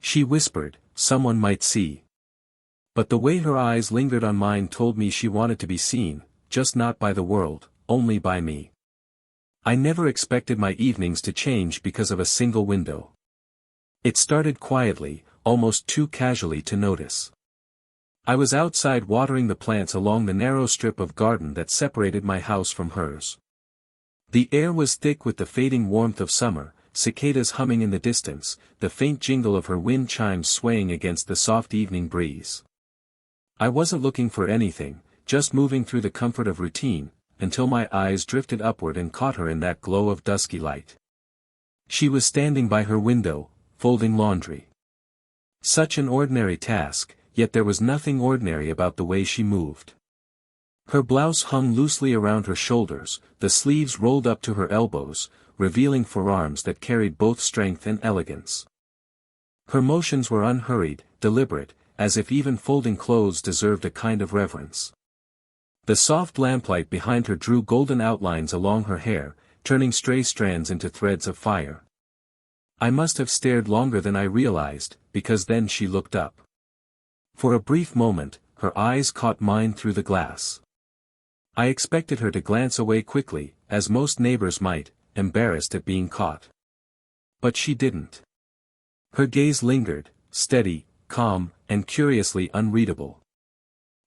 She whispered, "Someone might see." But the way her eyes lingered on mine told me she wanted to be seen, just not by the world, only by me. I never expected my evenings to change because of a single window. It started quietly, almost too casually to notice. I was outside watering the plants along the narrow strip of garden that separated my house from hers. The air was thick with the fading warmth of summer, cicadas humming in the distance, the faint jingle of her wind chimes swaying against the soft evening breeze. I wasn't looking for anything, just moving through the comfort of routine, until my eyes drifted upward and caught her in that glow of dusky light. She was standing by her window, folding laundry. Such an ordinary task, yet there was nothing ordinary about the way she moved. Her blouse hung loosely around her shoulders, the sleeves rolled up to her elbows, revealing forearms that carried both strength and elegance. Her motions were unhurried, deliberate, as if even folding clothes deserved a kind of reverence. The soft lamplight behind her drew golden outlines along her hair, turning stray strands into threads of fire. I must have stared longer than I realized, because then she looked up. For a brief moment, her eyes caught mine through the glass. I expected her to glance away quickly, as most neighbors might, embarrassed at being caught. But she didn't. Her gaze lingered, steady, calm, and curiously unreadable.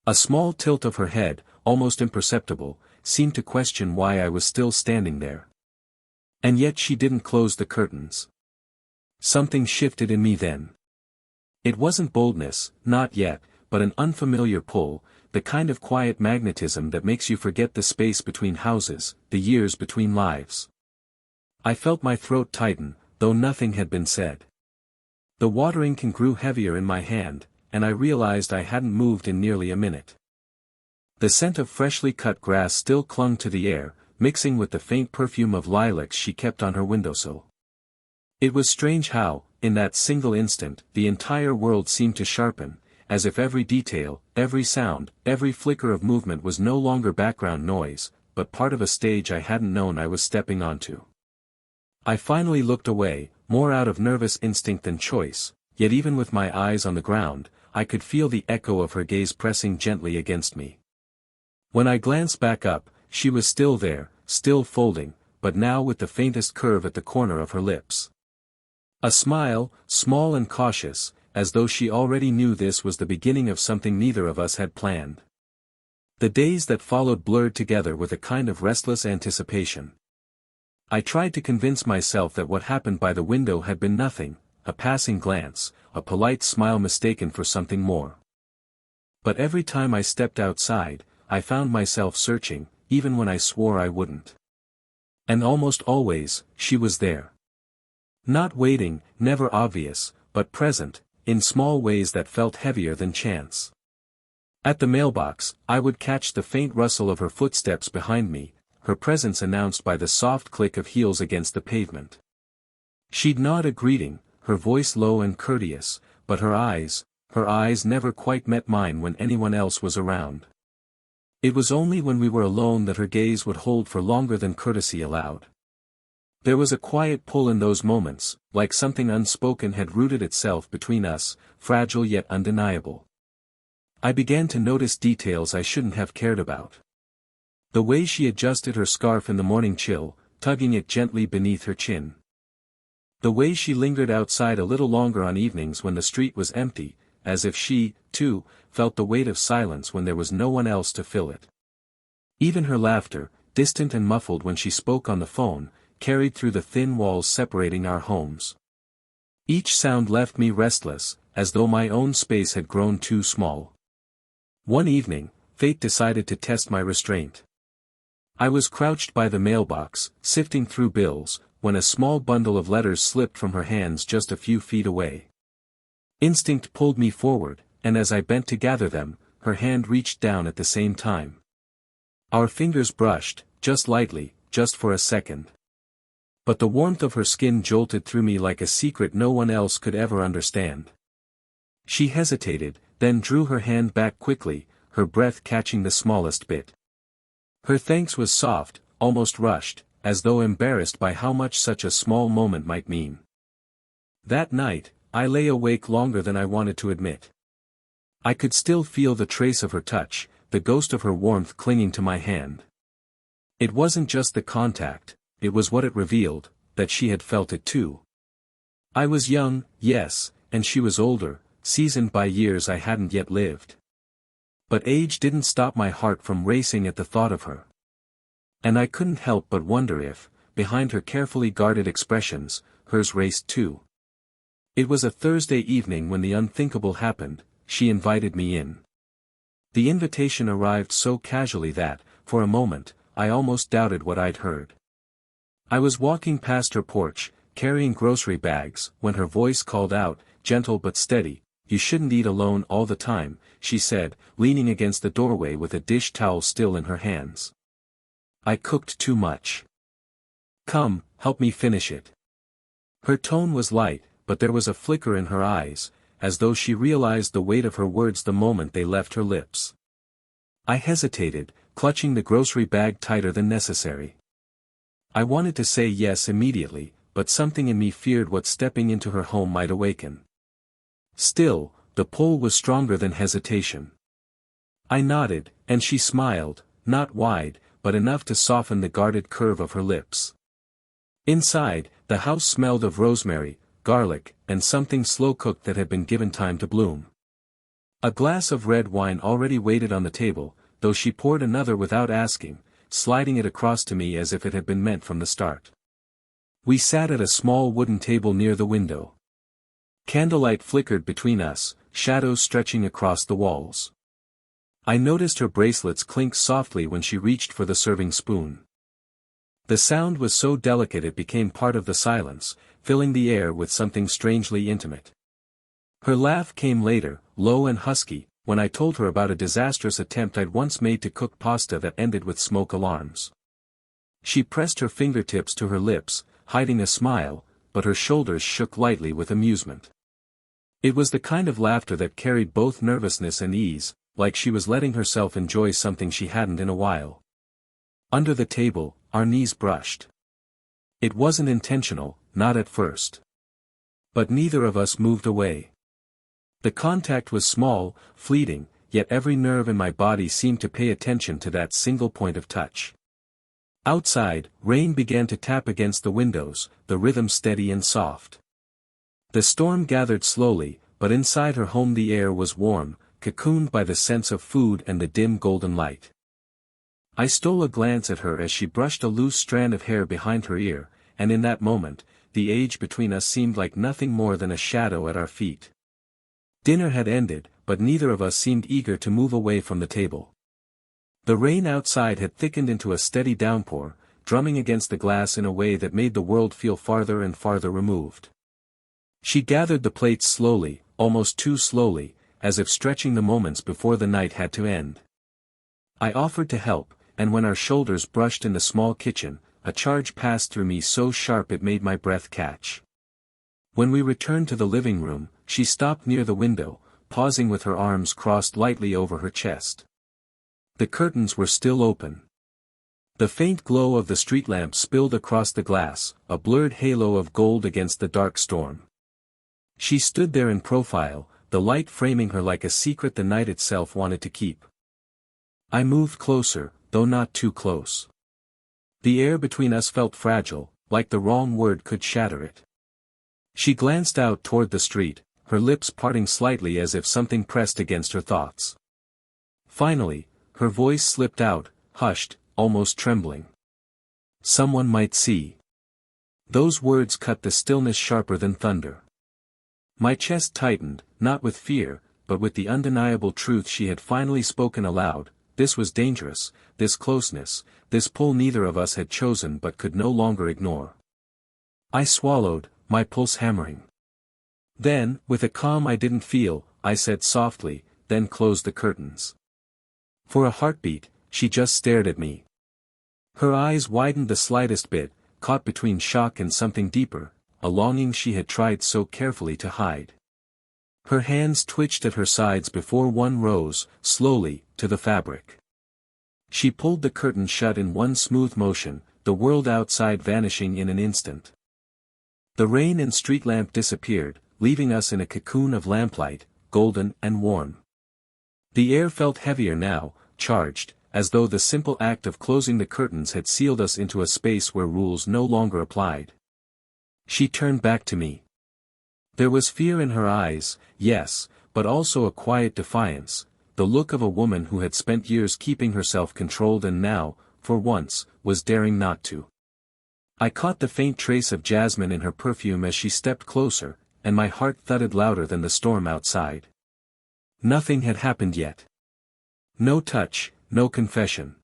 A small tilt of her head, almost imperceptible, seemed to question why I was still standing there. And yet she didn't close the curtains. Something shifted in me then. It wasn't boldness, not yet, but an unfamiliar pull, the kind of quiet magnetism that makes you forget the space between houses, the years between lives. I felt my throat tighten, though nothing had been said. The watering can grew heavier in my hand, and I realized I hadn't moved in nearly a minute. The scent of freshly cut grass still clung to the air, mixing with the faint perfume of lilacs she kept on her windowsill. It was strange how, in that single instant, the entire world seemed to sharpen, as if every detail, every sound, every flicker of movement was no longer background noise, but part of a stage I hadn't known I was stepping onto. I finally looked away, more out of nervous instinct than choice, yet even with my eyes on the ground, I could feel the echo of her gaze pressing gently against me. When I glanced back up, she was still there, still folding, but now with the faintest curve at the corner of her lips. A smile, small and cautious, as though she already knew this was the beginning of something neither of us had planned. The days that followed blurred together with a kind of restless anticipation. I tried to convince myself that what happened by the window had been nothing, a passing glance, a polite smile mistaken for something more. But every time I stepped outside, I found myself searching, even when I swore I wouldn't. And almost always, she was there. Not waiting, never obvious, but present, in small ways that felt heavier than chance. At the mailbox, I would catch the faint rustle of her footsteps behind me, her presence announced by the soft click of heels against the pavement. She'd nod a greeting, her voice low and courteous, but her eyes never quite met mine when anyone else was around. It was only when we were alone that her gaze would hold for longer than courtesy allowed. There was a quiet pull in those moments, like something unspoken had rooted itself between us, fragile yet undeniable. I began to notice details I shouldn't have cared about. The way she adjusted her scarf in the morning chill, tugging it gently beneath her chin. The way she lingered outside a little longer on evenings when the street was empty, as if she, too, felt the weight of silence when there was no one else to fill it. Even her laughter, distant and muffled when she spoke on the phone, carried through the thin walls separating our homes. Each sound left me restless, as though my own space had grown too small. One evening, fate decided to test my restraint. I was crouched by the mailbox, sifting through bills, when a small bundle of letters slipped from her hands just a few feet away. Instinct pulled me forward, and as I bent to gather them, her hand reached down at the same time. Our fingers brushed, just lightly, just for a second. But the warmth of her skin jolted through me like a secret no one else could ever understand. She hesitated, then drew her hand back quickly, her breath catching the smallest bit. Her thanks was soft, almost rushed, as though embarrassed by how much such a small moment might mean. That night, I lay awake longer than I wanted to admit. I could still feel the trace of her touch, the ghost of her warmth clinging to my hand. It wasn't just the contact, it was what it revealed, that she had felt it too. I was young, yes, and she was older, seasoned by years I hadn't yet lived. But age didn't stop my heart from racing at the thought of her. And I couldn't help but wonder if, behind her carefully guarded expressions, hers raced too. It was a Thursday evening when the unthinkable happened. She invited me in. The invitation arrived so casually that, for a moment, I almost doubted what I'd heard. I was walking past her porch, carrying grocery bags, when her voice called out, gentle but steady, "You shouldn't eat alone all the time," she said, leaning against the doorway with a dish towel still in her hands. "I cooked too much. Come, help me finish it." Her tone was light, but there was a flicker in her eyes, as though she realized the weight of her words the moment they left her lips. I hesitated, clutching the grocery bag tighter than necessary. I wanted to say yes immediately, but something in me feared what stepping into her home might awaken. Still, the pull was stronger than hesitation. I nodded, and she smiled, not wide, but enough to soften the guarded curve of her lips. Inside, the house smelled of rosemary, garlic, and something slow-cooked that had been given time to bloom. A glass of red wine already waited on the table, though she poured another without asking, sliding it across to me as if it had been meant from the start. We sat at a small wooden table near the window. Candlelight flickered between us, shadows stretching across the walls. I noticed her bracelets clink softly when she reached for the serving spoon. The sound was so delicate it became part of the silence, filling the air with something strangely intimate. Her laugh came later, low and husky, when I told her about a disastrous attempt I'd once made to cook pasta that ended with smoke alarms. She pressed her fingertips to her lips, hiding a smile, but her shoulders shook lightly with amusement. It was the kind of laughter that carried both nervousness and ease, like she was letting herself enjoy something she hadn't in a while. Under the table, our knees brushed. It wasn't intentional, not at first. But neither of us moved away. The contact was small, fleeting, yet every nerve in my body seemed to pay attention to that single point of touch. Outside, rain began to tap against the windows, the rhythm steady and soft. The storm gathered slowly, but inside her home the air was warm, cocooned by the sense of food and the dim golden light. I stole a glance at her as she brushed a loose strand of hair behind her ear, and in that moment, the age between us seemed like nothing more than a shadow at our feet. Dinner had ended, but neither of us seemed eager to move away from the table. The rain outside had thickened into a steady downpour, drumming against the glass in a way that made the world feel farther and farther removed. She gathered the plates slowly, almost too slowly, as if stretching the moments before the night had to end. I offered to help, and when our shoulders brushed in the small kitchen, a charge passed through me so sharp it made my breath catch. When we returned to the living room, she stopped near the window, pausing with her arms crossed lightly over her chest. The curtains were still open. The faint glow of the street lamp spilled across the glass, a blurred halo of gold against the dark storm. She stood there in profile, the light framing her like a secret the night itself wanted to keep. I moved closer, though not too close. The air between us felt fragile, like the wrong word could shatter it. She glanced out toward the street, her lips parting slightly as if something pressed against her thoughts. Finally, her voice slipped out, hushed, almost trembling. "Someone might see." Those words cut the stillness sharper than thunder. My chest tightened, not with fear, but with the undeniable truth she had finally spoken aloud. This was dangerous, this closeness, this pull neither of us had chosen but could no longer ignore. I swallowed, my pulse hammering. Then, with a calm I didn't feel, I said softly, "Then close the curtains." For a heartbeat, she just stared at me. Her eyes widened the slightest bit, caught between shock and something deeper, a longing she had tried so carefully to hide. Her hands twitched at her sides before one rose, slowly, to the fabric. She pulled the curtain shut in one smooth motion, the world outside vanishing in an instant. The rain and street lamp disappeared, leaving us in a cocoon of lamplight, golden and warm. The air felt heavier now, charged, as though the simple act of closing the curtains had sealed us into a space where rules no longer applied. She turned back to me. There was fear in her eyes, yes, but also a quiet defiance, the look of a woman who had spent years keeping herself controlled and now, for once, was daring not to. I caught the faint trace of jasmine in her perfume as she stepped closer, and my heart thudded louder than the storm outside. Nothing had happened yet. No touch, no confession.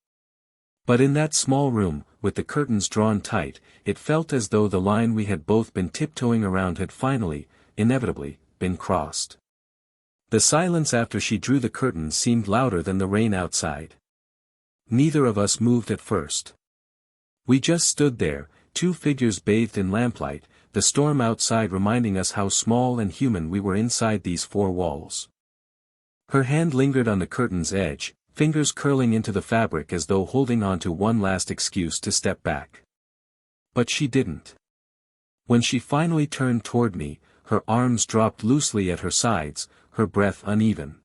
But in that small room, with the curtains drawn tight, it felt as though the line we had both been tiptoeing around had finally, inevitably, been crossed. The silence after she drew the curtains seemed louder than the rain outside. Neither of us moved at first. We just stood there, two figures bathed in lamplight, the storm outside reminding us how small and human we were inside these four walls. Her hand lingered on the curtain's edge, fingers curling into the fabric as though holding on to one last excuse to step back. But she didn't. When she finally turned toward me, her arms dropped loosely at her sides, her breath uneven.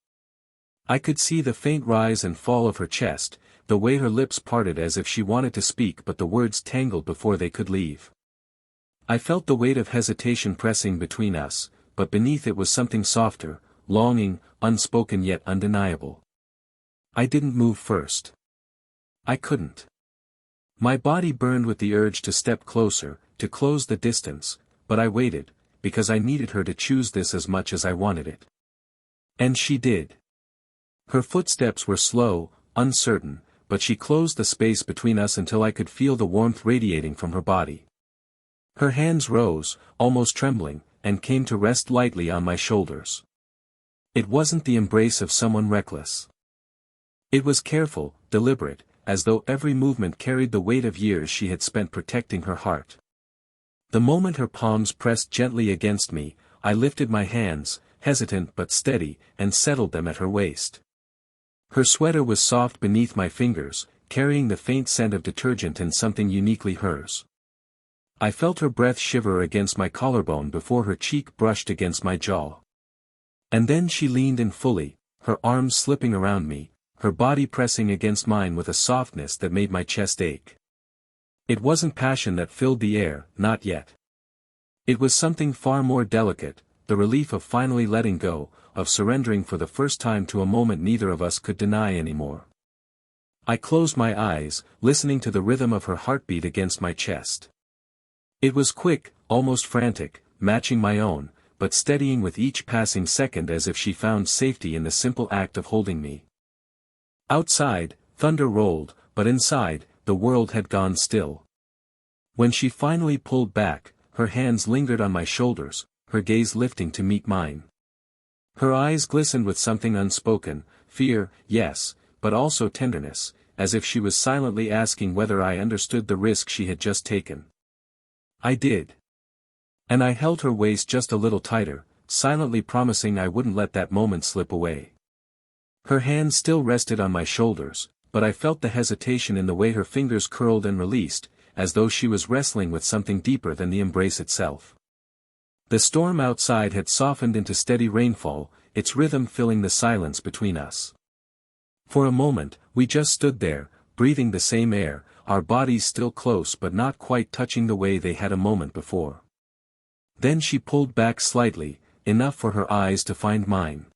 I could see the faint rise and fall of her chest, the way her lips parted as if she wanted to speak but the words tangled before they could leave. I felt the weight of hesitation pressing between us, but beneath it was something softer, longing, unspoken yet undeniable. I didn't move first. I couldn't. My body burned with the urge to step closer, to close the distance, but I waited, because I needed her to choose this as much as I wanted it. And she did. Her footsteps were slow, uncertain, but she closed the space between us until I could feel the warmth radiating from her body. Her hands rose, almost trembling, and came to rest lightly on my shoulders. It wasn't the embrace of someone reckless. It was careful, deliberate, as though every movement carried the weight of years she had spent protecting her heart. The moment her palms pressed gently against me, I lifted my hands, hesitant but steady, and settled them at her waist. Her sweater was soft beneath my fingers, carrying the faint scent of detergent and something uniquely hers. I felt her breath shiver against my collarbone before her cheek brushed against my jaw. And then she leaned in fully, her arms slipping around me, her body pressing against mine with a softness that made my chest ache. It wasn't passion that filled the air, not yet. It was something far more delicate, the relief of finally letting go, of surrendering for the first time to a moment neither of us could deny anymore. I closed my eyes, listening to the rhythm of her heartbeat against my chest. It was quick, almost frantic, matching my own, but steadying with each passing second as if she found safety in the simple act of holding me. Outside, thunder rolled, but inside, the world had gone still. When she finally pulled back, her hands lingered on my shoulders, her gaze lifting to meet mine. Her eyes glistened with something unspoken, fear, yes, but also tenderness, as if she was silently asking whether I understood the risk she had just taken. I did. And I held her waist just a little tighter, silently promising I wouldn't let that moment slip away. Her hands still rested on my shoulders, but I felt the hesitation in the way her fingers curled and released, as though she was wrestling with something deeper than the embrace itself. The storm outside had softened into steady rainfall, its rhythm filling the silence between us. For a moment, we just stood there, breathing the same air, our bodies still close but not quite touching the way they had a moment before. Then she pulled back slightly, enough for her eyes to find mine.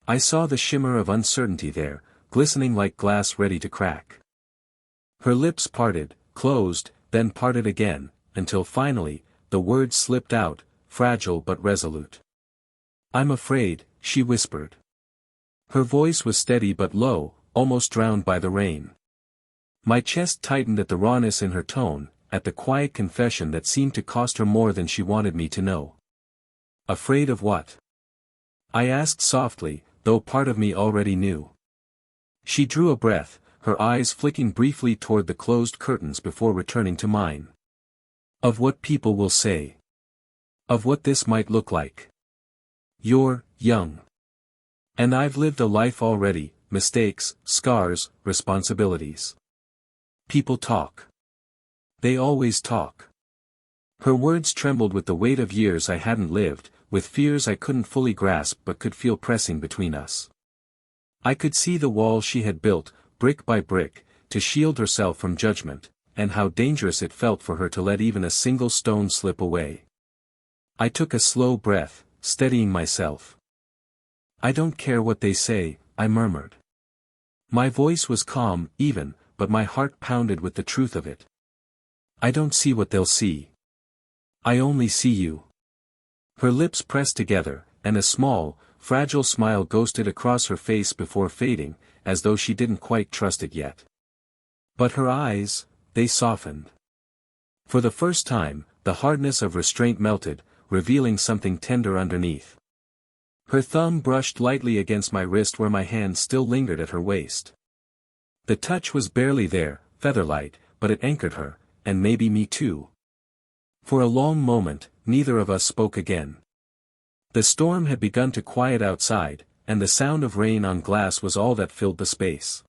I saw the shimmer of uncertainty there, glistening like glass ready to crack. Her lips parted, closed, then parted again, until finally, the words slipped out, fragile but resolute. "I'm afraid," she whispered. Her voice was steady but low, almost drowned by the rain. My chest tightened at the rawness in her tone, at the quiet confession that seemed to cost her more than she wanted me to know. "Afraid of what?" I asked softly, though part of me already knew. She drew a breath, her eyes flicking briefly toward the closed curtains before returning to mine. "Of what people will say. Of what this might look like. You're young. And I've lived a life already, mistakes, scars, responsibilities. People talk. They always talk." Her words trembled with the weight of years I hadn't lived, with fears I couldn't fully grasp but could feel pressing between us. I could see the wall she had built, brick by brick, to shield herself from judgment, and how dangerous it felt for her to let even a single stone slip away. I took a slow breath, steadying myself. "I don't care what they say," I murmured. My voice was calm, even, but my heart pounded with the truth of it. "I don't see what they'll see. I only see you." Her lips pressed together, and a small, fragile smile ghosted across her face before fading, as though she didn't quite trust it yet. But her eyes, they softened. For the first time, the hardness of restraint melted, revealing something tender underneath. Her thumb brushed lightly against my wrist where my hand still lingered at her waist. The touch was barely there, feather-light, but it anchored her, and maybe me too. For a long moment, neither of us spoke again. The storm had begun to quiet outside, and the sound of rain on glass was all that filled the space.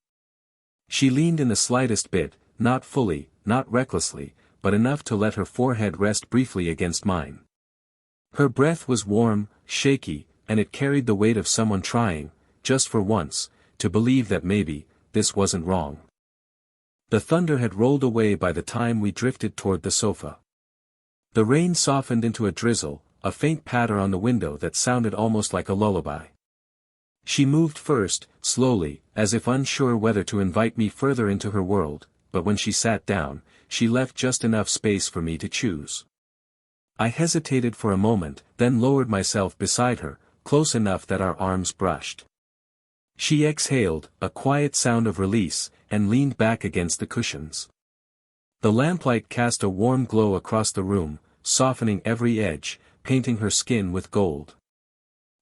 She leaned in the slightest bit, not fully, not recklessly, but enough to let her forehead rest briefly against mine. Her breath was warm, shaky, and it carried the weight of someone trying, just for once, to believe that maybe, this wasn't wrong. The thunder had rolled away by the time we drifted toward the sofa. The rain softened into a drizzle, a faint patter on the window that sounded almost like a lullaby. She moved first, slowly, as if unsure whether to invite me further into her world, but when she sat down, she left just enough space for me to choose. I hesitated for a moment, then lowered myself beside her, close enough that our arms brushed. She exhaled, a quiet sound of release, and leaned back against the cushions. The lamplight cast a warm glow across the room, softening every edge, painting her skin with gold.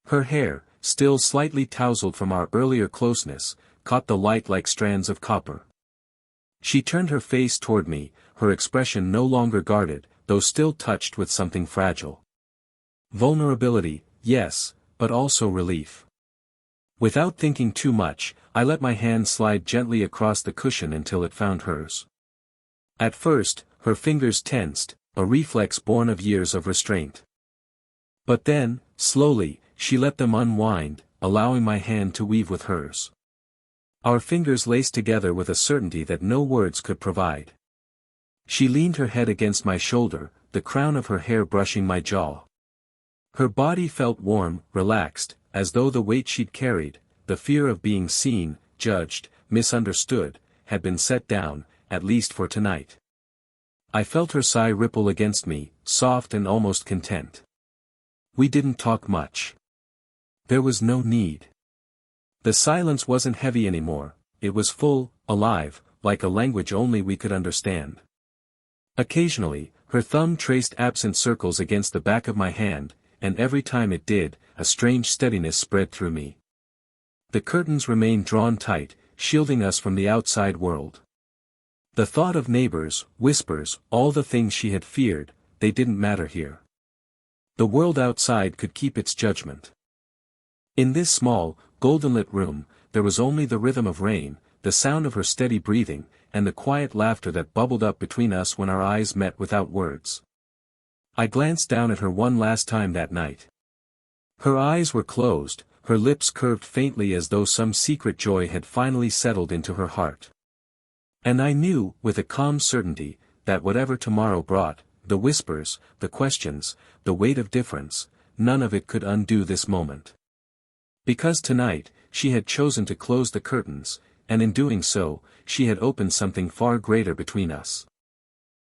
Her hair, still slightly tousled from our earlier closeness, caught the light like strands of copper. She turned her face toward me, her expression no longer guarded, though still touched with something fragile. Vulnerability, yes, but also relief. Without thinking too much, I let my hand slide gently across the cushion until it found hers. At first, her fingers tensed, a reflex born of years of restraint. But then, slowly, she let them unwind, allowing my hand to weave with hers. Our fingers laced together with a certainty that no words could provide. She leaned her head against my shoulder, the crown of her hair brushing my jaw. Her body felt warm, relaxed, as though the weight she'd carried, the fear of being seen, judged, misunderstood, had been set down, at least for tonight. I felt her sigh ripple against me, soft and almost content. We didn't talk much. There was no need. The silence wasn't heavy anymore, it was full, alive, like a language only we could understand. Occasionally, her thumb traced absent circles against the back of my hand, and every time it did, a strange steadiness spread through me. The curtains remained drawn tight, shielding us from the outside world. The thought of neighbors, whispers, all the things she had feared, they didn't matter here. The world outside could keep its judgment. In this small, golden-lit room, there was only the rhythm of rain, the sound of her steady breathing, and the quiet laughter that bubbled up between us when our eyes met without words. I glanced down at her one last time that night. Her eyes were closed, her lips curved faintly as though some secret joy had finally settled into her heart. And I knew, with a calm certainty, that whatever tomorrow brought, the whispers, the questions, the weight of difference, none of it could undo this moment. Because tonight, she had chosen to close the curtains, and in doing so, she had opened something far greater between us.